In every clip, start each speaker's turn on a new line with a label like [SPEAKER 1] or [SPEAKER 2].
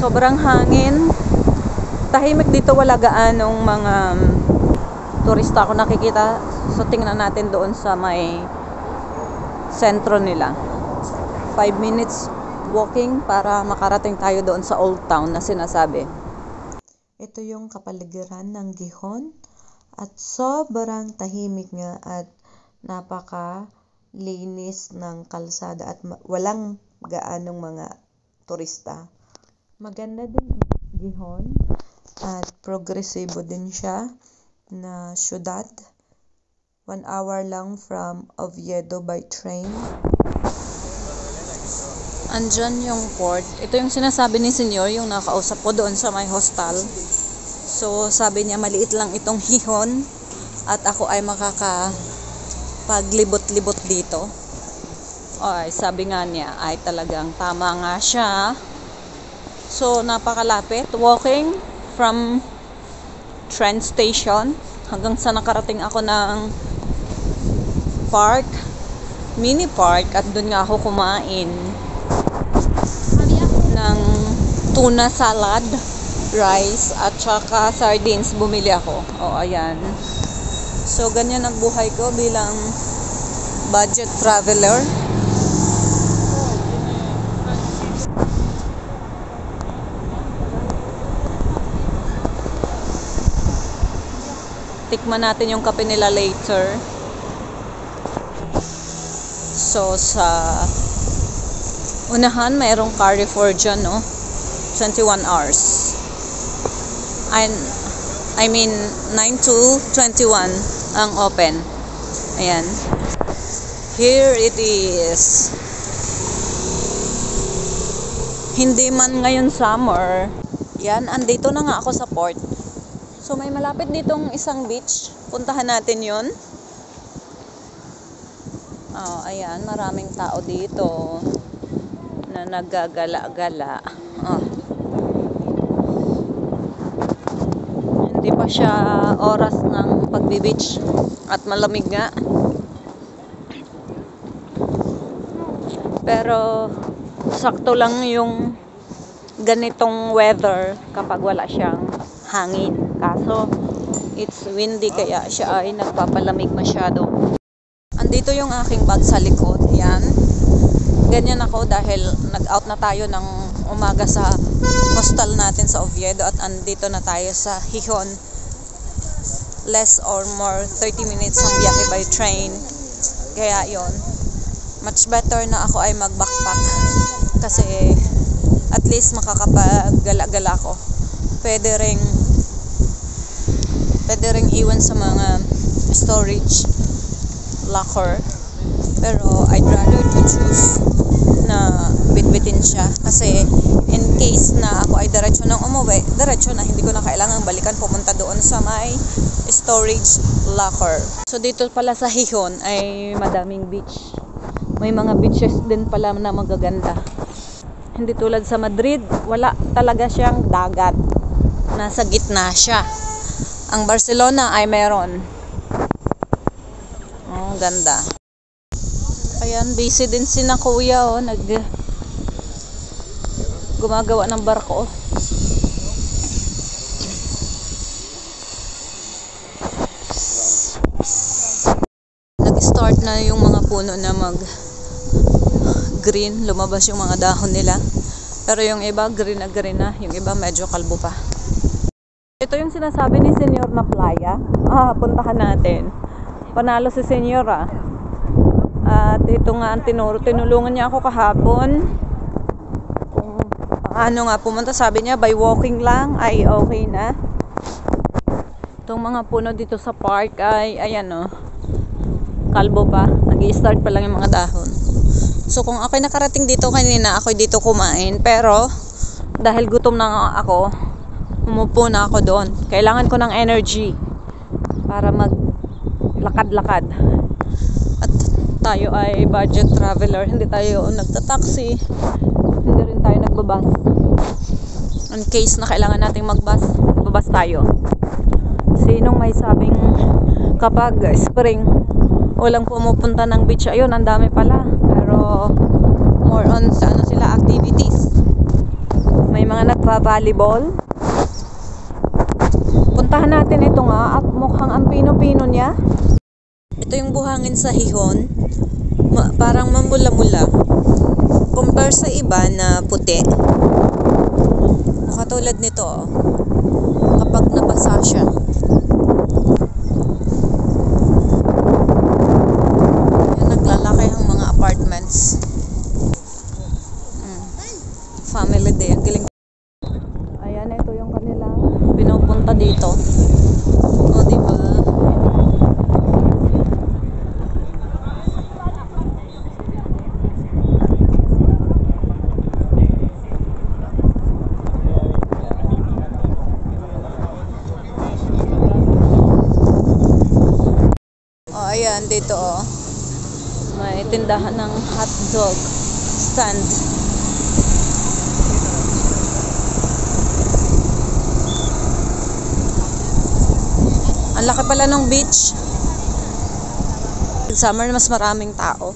[SPEAKER 1] Sobrang hangin. Tahimik dito, wala gaanong mga turista ako nakikita. So tingnan natin doon sa may sentro nila. 5 minutes walking para makarating tayo doon sa Old Town na sinasabi. Ito yung kapaligiran ng Gihon at sobrang tahimik nga at napaka-linis ng kalsada at walang gaanong mga turista. Maganda din ang Gihon at progresibo din siya na syudad. 1 hour lang from Oviedo by train. Andyan yung port. Ito yung sinasabi ni Senyor, yung nakausap ko doon sa may hostel. So, sabi niya maliit lang itong Gihon at ako ay makakapaglibot-libot dito. Ay, sabi nga niya ay talagang tama nga siya. So, napakalapit. Walking from train station hanggang sa nakarating ako ng park, mini park, at doon nga ako kumain ng tuna salad, rice, at saka sardines. Bumili ako. O, ayan. So, ganyan ang buhay ko bilang budget traveler. Tikman natin yung kape nila later. So, sa unahan, mayroong Carrefour dyan, no? 21 hours. I mean, 9 to 21 ang open. Ayan. Here it is. Hindi man ngayon summer. Yan, andito na nga ako sa port. So, may malapit ditong isang beach. Puntahan natin yun. Oh, ayan, maraming tao dito na naggagala-gala. Oh. Hindi pa siya oras ng pagbi-beach at malamig nga. Pero sakto lang yung ganitong weather kapag wala siyang hangin. Kaso it's windy kaya siya ay nagpapalamig masyado. Andito yung aking bag sa likod. Yan. Ganyan ako dahil nag-out na tayo ng umaga sa hostel natin sa Oviedo at andito na tayo sa Gihon. Less or more 30 minutes ang biyahe by train. Kaya yon, much better na ako ay mag-backpack kasi at least makakapag-gala-gala ko. Pwede ring iwan sa mga storage locker, pero I'd rather to choose na bitbitin siya kasi in case na ako ay diretso nang umuwi, diretso na, hindi ko na kailangang balikan pumunta doon sa may storage locker. So dito pala sa Gihon ay madaming beach. May mga beaches din pala na magaganda. Hindi tulad sa Madrid, wala talaga siyang dagat. Nasa gitna siya. Ang Barcelona ay meron. Oh, ganda. Ayan, busy din si na kuya, oh, gumagawa ng barko. Nag-start na yung mga puno na green, lumabas yung mga dahon nila. Pero yung iba green na, yung iba medyo kalbo pa. Ito yung sinasabi ni Senyor na playa. Puntahan natin. Panalo si Senyor, At ito nga ang tinulungan niya ako kahapon. Kung ano nga pumunta, sabi niya by walking lang ay okay na. Itong mga puno dito sa park ay ayan, kalbo pa. Nag-i-start pa lang yung mga dahon. So kung ako'y nakarating dito kanina, ako'y dito kumain. Pero dahil gutom na nga ako, umupo na ako doon. Kailangan ko ng energy para maglakad-lakad. At tayo ay budget traveler. Hindi tayo nagta-taxi. Hindi rin tayo nagbabas. In case na kailangan nating magbus, babas tayo. Sinong may sabing kapag spring, walang pumupunta ng beach? Ayun, ang dami pala. Pero more on sa sila activities. May mga nagpa-volleyball. Puntahan natin ito nga at mukhang ang pino-pino niya. Ito yung buhangin sa hihon. Parang mamula-mula. Compare sa iba na puti. Katulad nito, oh. Kapag nabasa siya. Yan, naglalaki ang mga apartments. Family day. Ang galing. Ayan, ito yung kanilang pinupunta dito. O, diba? O, ayan, dito, oh. May tindahan ng hotdog stand. Ang laki pala ng beach. Summer mas maraming tao.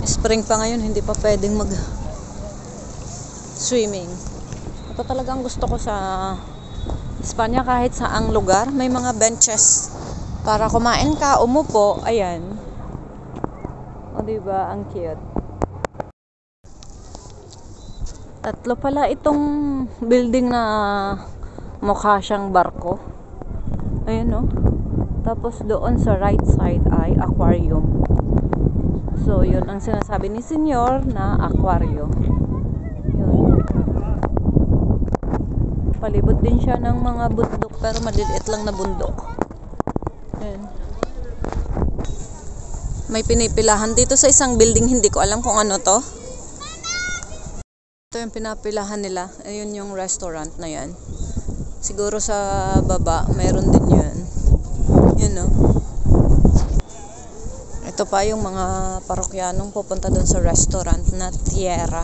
[SPEAKER 1] Spring pa ngayon, hindi pa pwedeng mag swimming. Ito talagang gusto ko sa Espanya, kahit saang lugar may mga benches para kumain ka, umupo. Ayan. O diba, ang cute. Tatlo pala itong building na mukha siyang barko. Ayan, no? Tapos doon sa right side ay aquarium. So, yun ang sinasabi ni Senyor na aquarium. Yun. Palibot din siya ng mga bundok, pero maliliit lang na bundok. Ayan. May pinipilahan dito sa isang building, hindi ko alam kung ano to. Ito yung pinapilahan nila. Ayun yung restaurant na yan. Siguro sa baba, mayroon din yan. Yun, no? Ito pa yung mga parokyanong pupunta doon sa restaurant na Tierra.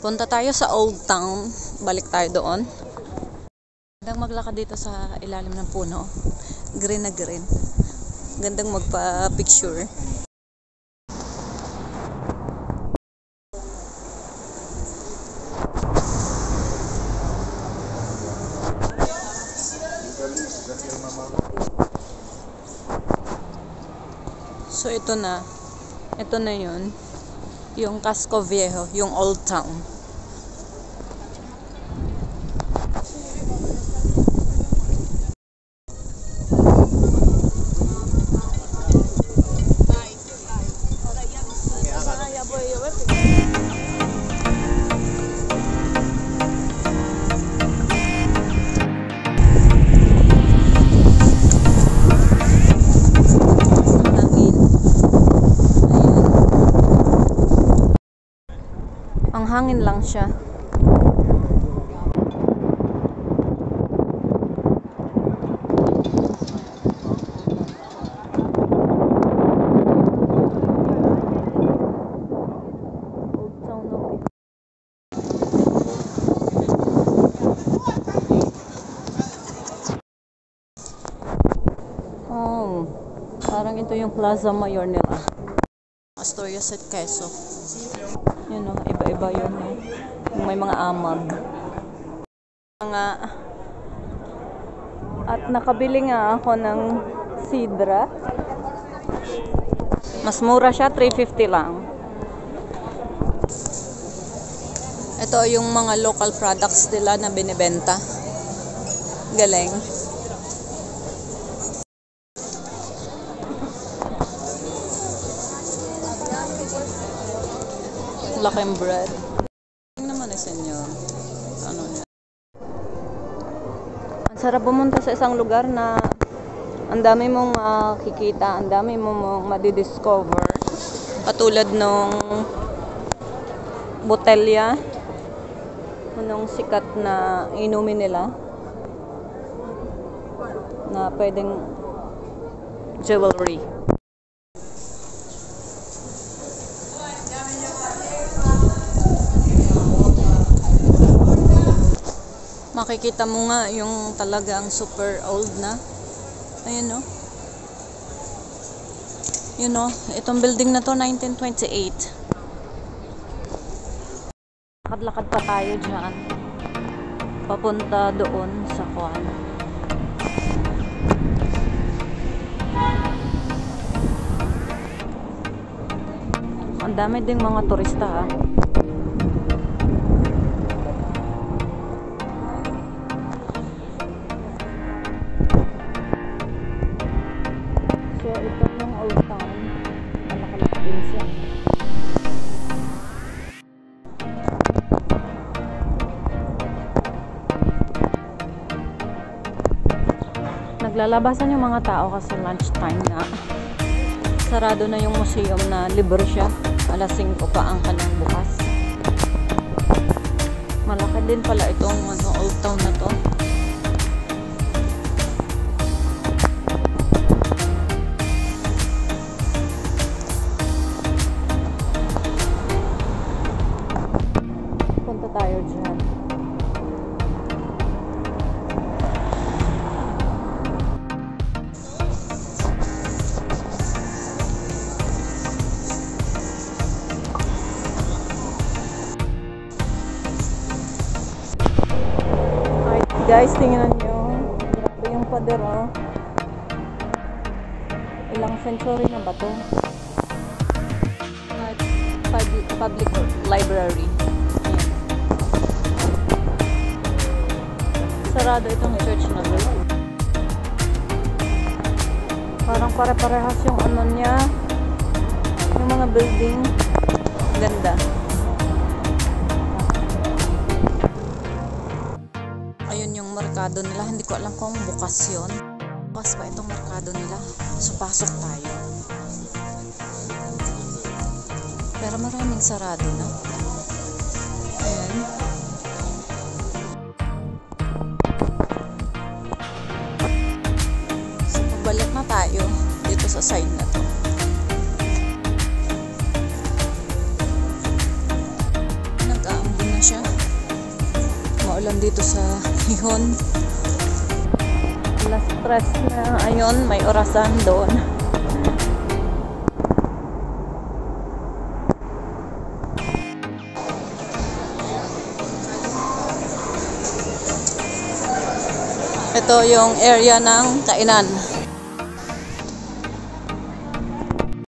[SPEAKER 1] Punta tayo sa Old Town. Balik tayo doon. Gandang maglakad dito sa ilalim ng puno. Green na green. Gandang magpa-picture. So ito na yun, yung Casco Viejo, yung Old Town. Ang hangin lang siya. Parang ito yung Plaza Mayor nila. Asturias at Quezon. Yun, no? Iba-iba yun. Yung may mga amag. At nakabili nga ako ng sidra. Mas mura siya, 350 lang. Ito yung mga local products nila na binibenta. Galing. Laking bread. Tingnan naman eh, senyor. Ano niya? Ang sarap pumunta sa isang lugar na ang dami mong makikita, ang dami mong madidiscover. Katulad nung botelya, nung sikat na inumin nila na pwedeng jewelry. Makikita mo nga yung talagang super old na. Ayun, no? Yun, no? Itong building na to, 1928. Lakad-lakad pa tayo dyan. Papunta doon sa Kuan. Ang dami ding mga turista ha. So ito yung Old Town. Malakalaki din siya. Naglalabasan yung mga tao kasi lunchtime na. Sarado na yung museum na libre siya. Alas 5 pa ang kanyang bukas. Malaki din pala itong Old Town na to. Punta tayo dyan. Guys, tingnan nyo. Grabe yung pader, oh. Ilang century na ba to? Public library. Ayan. Sarado itong church na to. Parang pare-parehas yung ano niya. Yung mga building. Ganda. Ayun yung merkado nila. Hindi ko alam kung bukas yun. Bukas pa itong merkado nila. So, pasok tayo. Pero maraming sarado na. Ayan. So, pabalik na tayo dito sa side na to. Nag-aambon na siya. Maulan dito sa Hihon. Alas 3 na. Ayun, may orasan doon. Ito yung area ng kainan.